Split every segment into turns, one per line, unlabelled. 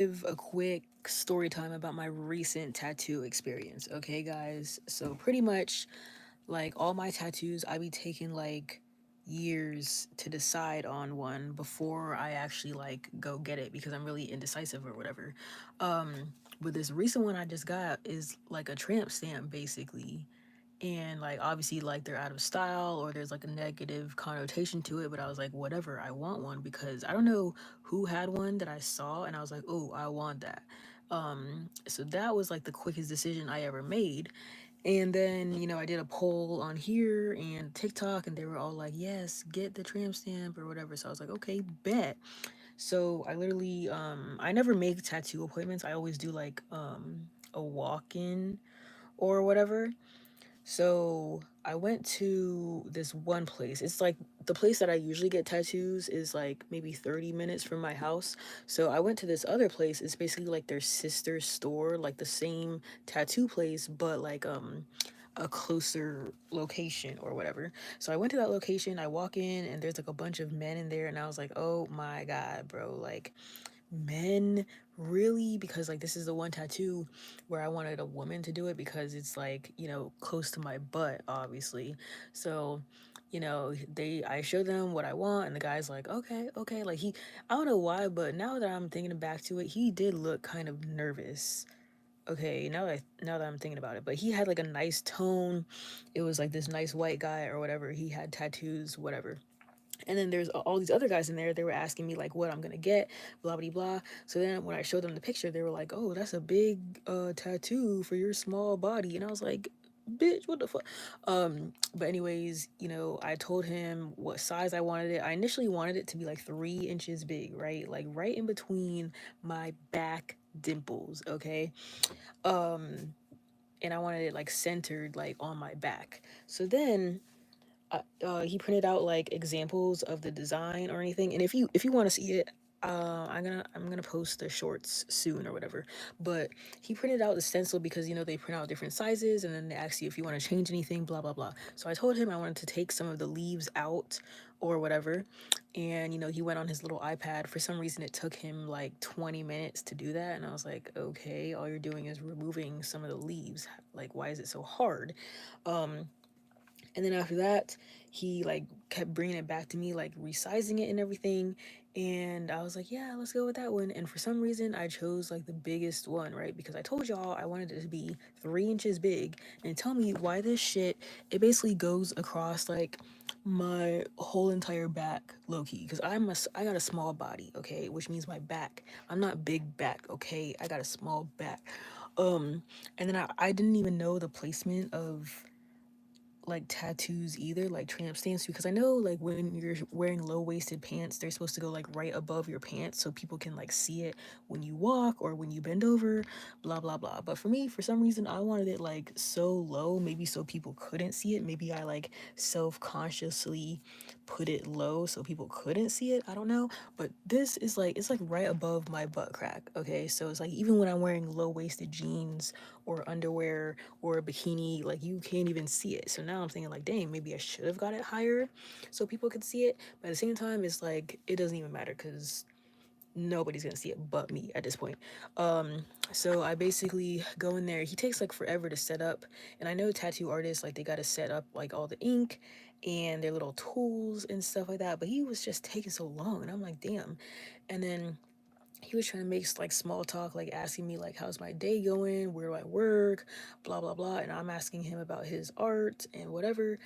give a quick story time about my recent tattoo experience. Okay, guys. So pretty much, like all my tattoos, I be taking like years to decide on one before I actually like go get it because I'm really indecisive or whatever. But this recent one I just got is like a tramp stamp basically, and like obviously like they're out of style or there's like a negative connotation to it, but I was like, whatever, I want one because I don't know who had one that I saw and I was like, oh, I want that. So that was like the quickest decision I ever made. And then, I did a poll on here and TikTok, and they were all like, yes, get the tramp stamp or whatever. So I was like, okay, bet. So I literally, I never make tattoo appointments. I always do like a walk in or whatever. So I went to this one place. It's like the place that I usually get tattoos is like maybe 30 minutes from my house. So I went to this other place. It's basically like their sister store, like the same tattoo place, but like a closer location or whatever. So I went to that location. I walk in and there's like a bunch of men in there and I was like, "Oh my god, bro. Like men really?" Because like this is the one tattoo where I wanted a woman to do it because it's like, close to my butt obviously. So they I show them what I want and the guy's like, okay, okay. Like I don't know why, but now that I'm thinking back to it, he did look kind of nervous. Okay, now that I'm thinking about it, but he had like a nice tone. It was like this nice white guy or whatever. He had tattoos, whatever. And then there's all these other guys in there. They were asking me like what I'm gonna get, blah blah blah. So then when I showed them the picture, they were like, "Oh, that's a big tattoo for your small body," and I was like, "Bitch, what the fuck?" But anyways, I told him what size I wanted it. I initially wanted it to be like 3 inches big, right, like right in between my back dimples. Okay, and I wanted it like centered like on my back. So then he printed out like examples of the design or anything. And if you want to see it, I'm gonna post the shorts soon or whatever. But he printed out the stencil because they print out different sizes and then they ask you if you want to change anything, blah blah blah. So I told him I wanted to take some of the leaves out or whatever. And he went on his little iPad. For some reason it took him like 20 minutes to do that. And I was like, okay, all you're doing is removing some of the leaves. Like, why is it so hard? And then after that, he like kept bringing it back to me, like resizing it and everything. And I was like, yeah, let's go with that one. And for some reason, I chose like the biggest one, right? Because I told y'all I wanted it to be 3 inches big. And tell me why this shit, it basically goes across like my whole entire back, low key. Because I got a small body, okay? Which means my back. I'm not big back, okay? I got a small back. Um, and then I didn't even know the placement of like tattoos either, like tramp stamps, because I know like when you're wearing low-waisted pants, they're supposed to go like right above your pants so people can like see it when you walk or when you bend over, blah blah blah. But for me, for some reason, I wanted it like so low, maybe so people couldn't see it. Maybe I like self-consciously put it low so people couldn't see it. I don't know. But this is like it's like right above my butt crack. Okay. So it's like even when I'm wearing low-waisted jeans or underwear or a bikini, like you can't even see it. So now I'm thinking like, dang, maybe I should have got it higher so people could see it. But at the same time, it's like it doesn't even matter because nobody's gonna see it but me at this point. So I basically go in there. He takes like forever to set up, and I know tattoo artists like they gotta set up like all the ink and their little tools and stuff like that. But he was just taking so long, and I'm like, damn. And then he was trying to make like small talk, like asking me like how's my day going, where do I work, blah blah blah, and I'm asking him about his art and whatever.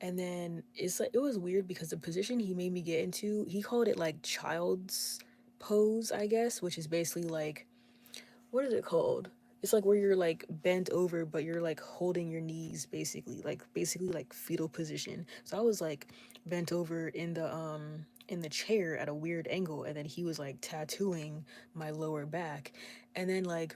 And then it's like it was weird because the position he made me get into, he called it like child's pose, I guess, which is basically like, what is it called? It's like where you're like bent over but you're like holding your knees, basically like fetal position. So I was like bent over in the chair at a weird angle, and then he was like tattooing my lower back. And then like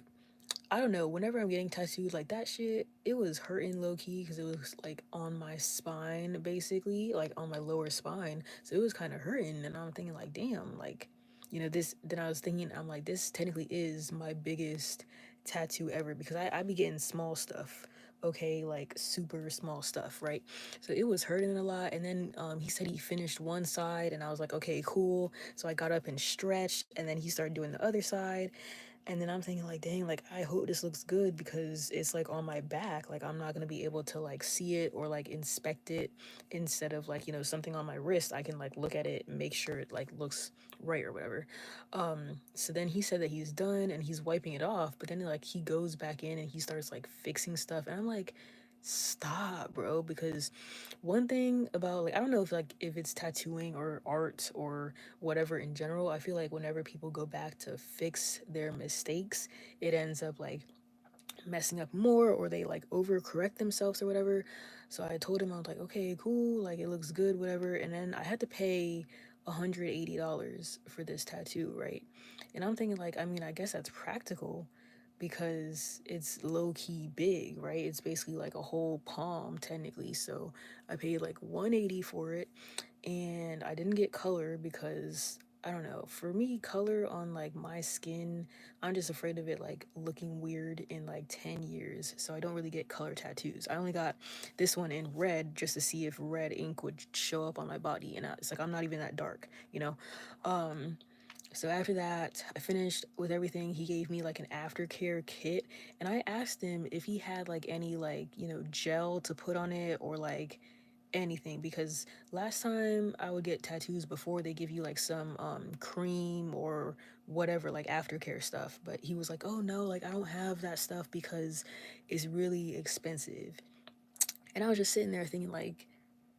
I don't know, whenever I'm getting tattooed like that shit, it was hurting low key because it was like on my spine, basically, like on my lower spine. So it was kind of hurting. And I'm thinking, like, damn, like, this. Then I was thinking, I'm like, this technically is my biggest tattoo ever because I be getting small stuff. okay, like super small stuff, right? So it was hurting a lot. And then he said he finished one side, and I was like, okay, cool. So I got up and stretched, and then he started doing the other side. And then I'm thinking like, dang, like I hope this looks good because it's like on my back. Like I'm not gonna be able to like see it or like inspect it instead of like, something on my wrist. I can like look at it and make sure it like looks right or whatever. So then he said that he's done and he's wiping it off, but then like he goes back in and he starts like fixing stuff. And I'm like, stop, bro, because one thing about like I don't know if it's tattooing or art or whatever in general, I feel like whenever people go back to fix their mistakes, it ends up like messing up more or they like overcorrect themselves or whatever. So I told him, I was like, okay, cool, like it looks good, whatever. And then I had to pay $180 for this tattoo, right? And I'm thinking like, I mean, I guess that's practical because it's low key big, right? It's basically like a whole palm technically. So I paid like 180 for it, and I didn't get color because I don't know. For me, color on like my skin, I'm just afraid of it like looking weird in like 10 years. So I don't really get color tattoos. I only got this one in red just to see if red ink would show up on my body. And it's like I'm not even that dark, you know? Um, so after that, I finished with everything. He gave me like an aftercare kit, and I asked him if he had like any like, gel to put on it or like anything because last time I would get tattoos before they give you like some cream or whatever like aftercare stuff, but he was like, "Oh no, like I don't have that stuff because it's really expensive." And I was just sitting there thinking like,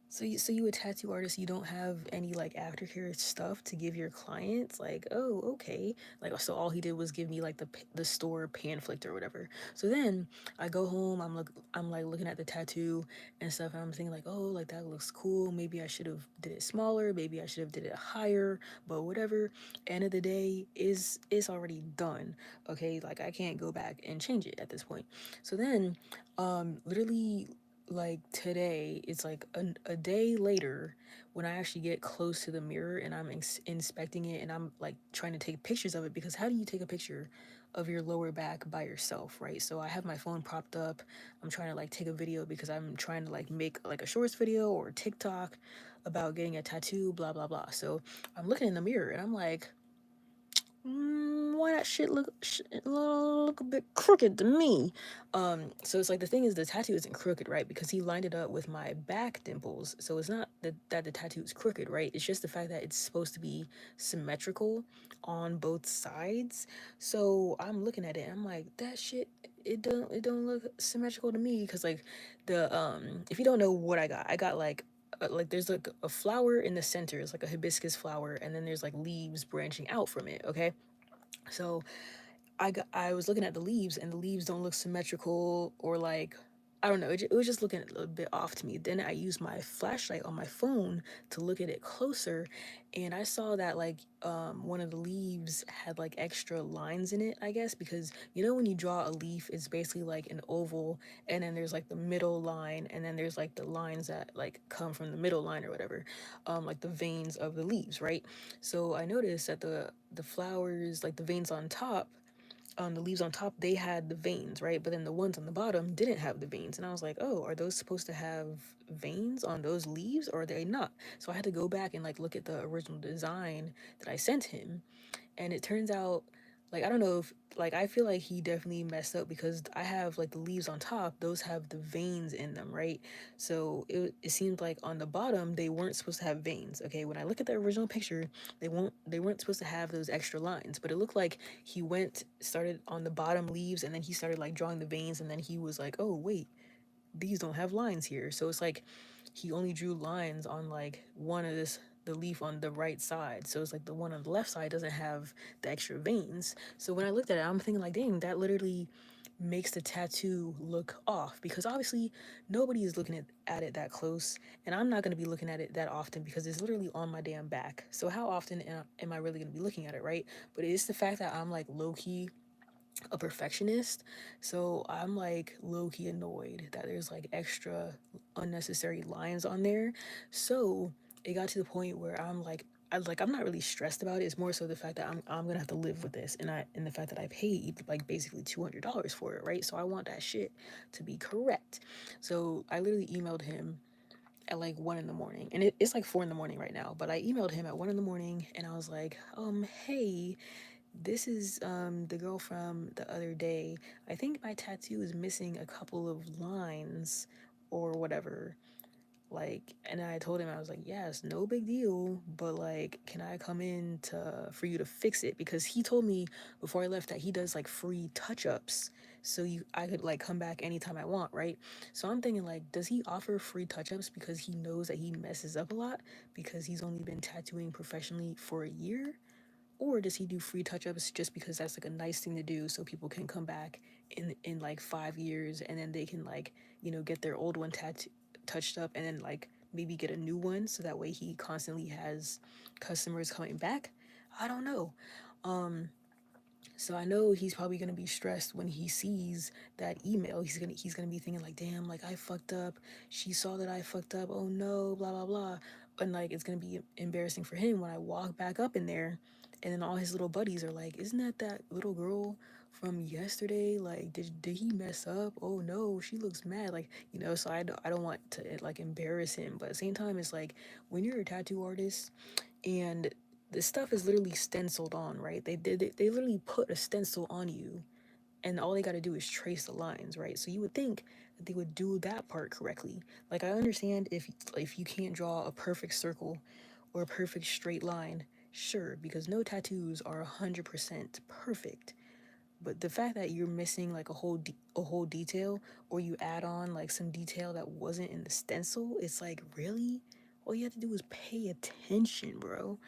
so you a tattoo artist, you don't have any like aftercare stuff to give your clients? Like, oh, okay. Like, so all he did was give me like the store pamphlet or whatever. So then I go home, I'm like looking at the tattoo and stuff, and I'm thinking like, oh, like that looks cool. Maybe I should have did it smaller. Maybe I should have did it higher. But whatever. End of the day is it's already done. Okay, like I can't go back and change it at this point. So then, literally like today it's like a day later when I actually get close to the mirror and I'm inspecting it and I'm like trying to take pictures of it because how do you take a picture of your lower back by yourself, right? So I have my phone propped up. I'm trying to like take a video because I'm trying to like make like a shorts video or TikTok about getting a tattoo, blah blah blah. So I'm looking in the mirror and I'm like, why that shit look a bit crooked to me? So it's like the thing is the tattoo isn't crooked, right? Because he lined it up with my back dimples. So it's not that the tattoo is crooked, right? It's just the fact that it's supposed to be symmetrical on both sides. So I'm looking at it and I'm like, that shit, it don't look symmetrical to me. Cause like if you don't know what I got like there's like a flower in the center. It's like a hibiscus flower, and then there's like leaves branching out from it. Okay, so I was looking at the leaves, and the leaves don't look symmetrical or like I don't know. It was just looking a little bit off to me. Then I used my flashlight on my phone to look at it closer, and I saw that like one of the leaves had like extra lines in it. I guess because when you draw a leaf, it's basically like an oval, and then there's like the middle line, and then there's like the lines that like come from the middle line or whatever, like the veins of the leaves, right? So I noticed that the flowers, like the veins on top, the leaves on top, they had the veins, right? But then the ones on the bottom didn't have the veins. And I was like, oh, are those supposed to have veins on those leaves or are they not? So I had to go back and like look at the original design that I sent him, and it turns out like I don't know if like I feel like he definitely messed up because I have like the leaves on top, those have the veins in them, right? So it seemed like on the bottom they weren't supposed to have veins. Okay, when I look at the original picture, they weren't supposed to have those extra lines, but it looked like he went started on the bottom leaves and then he started like drawing the veins, and then he was like, oh wait, these don't have lines here. So it's like he only drew lines on like one of the leaf on the right side. So it's like the one on the left side doesn't have the extra veins. So when I looked at it, I'm thinking like, dang, that literally makes the tattoo look off because obviously nobody is looking at it that close, and I'm not going to be looking at it that often because it's literally on my damn back. So how often am I really going to be looking at it, right? But it's the fact that I'm like low key a perfectionist. So I'm like low key annoyed that there's like extra unnecessary lines on there. So it got to the point where I'm like, I'm not really stressed about it. It's more so the fact that I'm gonna have to live with this, and the fact that I paid like basically $200 for it, right? So I want that shit to be correct. So I literally emailed him at like 1 in the morning, and it's like 4 in the morning right now. But I emailed him at 1 in the morning, and I was like, hey, this is the girl from the other day. I think my tattoo is missing a couple of lines or whatever. Like, and I told him, I was like, yes, no big deal, but like, can I come in to for you to fix it? Because he told me before I left that he does like free touch-ups, so I could like come back anytime I want, right? So I'm thinking like, does he offer free touch-ups because he knows that he messes up a lot because he's only been tattooing professionally for a year? Or does he do free touch-ups just because that's like a nice thing to do so people can come back in like 5 years, and then they can like, get their old one touched up, and then like maybe get a new one so that way he constantly has customers coming back? I don't know. So I know he's probably gonna be stressed when he sees that email. He's gonna be thinking like, damn, like I fucked up. She saw that I fucked up. Oh no, blah blah blah. And like it's gonna be embarrassing for him when I walk back up in there, and then all his little buddies are like, isn't that little girl from yesterday? Like, did he mess up? Oh no, she looks mad. Like, so I don't want to like embarrass him, but at the same time, it's like when you're a tattoo artist and this stuff is literally stenciled on, right? They literally put a stencil on you, and all they got to do is trace the lines, right? So you would think that they would do that part correctly. Like I understand if you can't draw a perfect circle or a perfect straight line, sure, because no tattoos are 100% perfect. But the fact that you're missing like a whole detail, or you add on like some detail that wasn't in the stencil, it's like, really? All you have to do is pay attention, bro.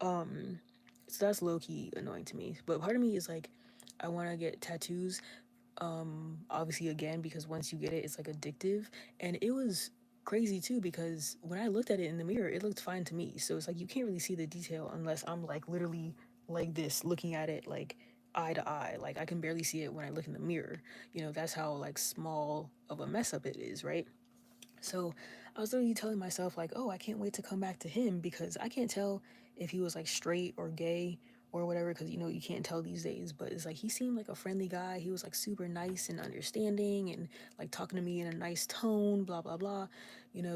So that's low key annoying to me. But part of me is like, I want to get tattoos. Obviously, again, because once you get it, it's like addictive. And it was crazy too because when I looked at it in the mirror, it looked fine to me. So it's like you can't really see the detail unless I'm like literally like this, looking at it like eye to eye. Like I can barely see it when I look in the mirror. That's how like small of a mess up it is, right? So I was literally telling myself, like, oh, I can't wait to come back to him because I can't tell if he was like straight or gay or whatever, because you can't tell these days. But it's like he seemed like a friendly guy. He was like super nice and understanding and like talking to me in a nice tone, blah, blah, blah.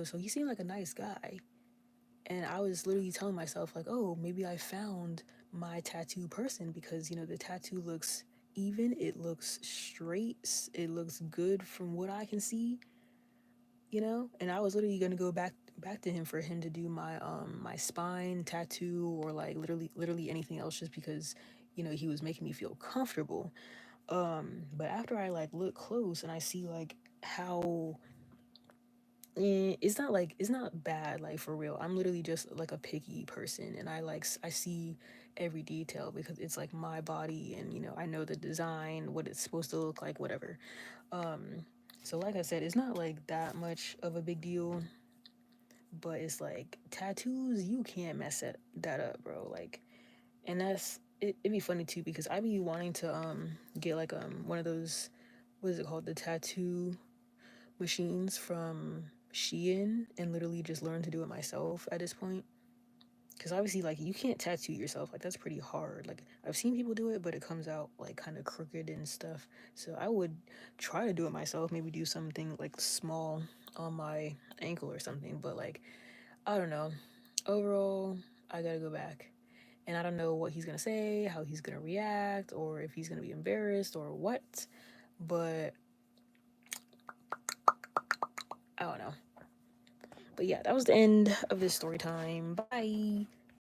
So he seemed like a nice guy. And I was literally telling myself, like, oh, maybe I found my tattoo person because, the tattoo looks even, it looks straight, it looks good from what I can see. And I was literally gonna go back to him for him to do my spine tattoo, or like literally anything else, just because he was making me feel comfortable. But after I like look close and I see like how it's not bad, like for real. I'm literally just like a picky person, and I see every detail because it's like my body, and I know the design, what it's supposed to look like, whatever. So like I said, it's not like that much of a big deal, but it's like tattoos, you can't mess that up, bro. Like, and it'd be funny too because I be wanting to get like one of those, what is it called, the tattoo machines from Shein, and literally just learn to do it myself at this point. Because obviously, like, you can't tattoo yourself. Like, that's pretty hard. Like, I've seen people do it, but it comes out, like, kind of crooked and stuff. So I would try to do it myself. Maybe do something, like, small on my ankle or something. But, like, I don't know. Overall, I gotta go back. And I don't know what he's gonna say, how he's gonna react, or if he's gonna be embarrassed or what. But I don't know. But yeah, that was the end of this story time. Bye.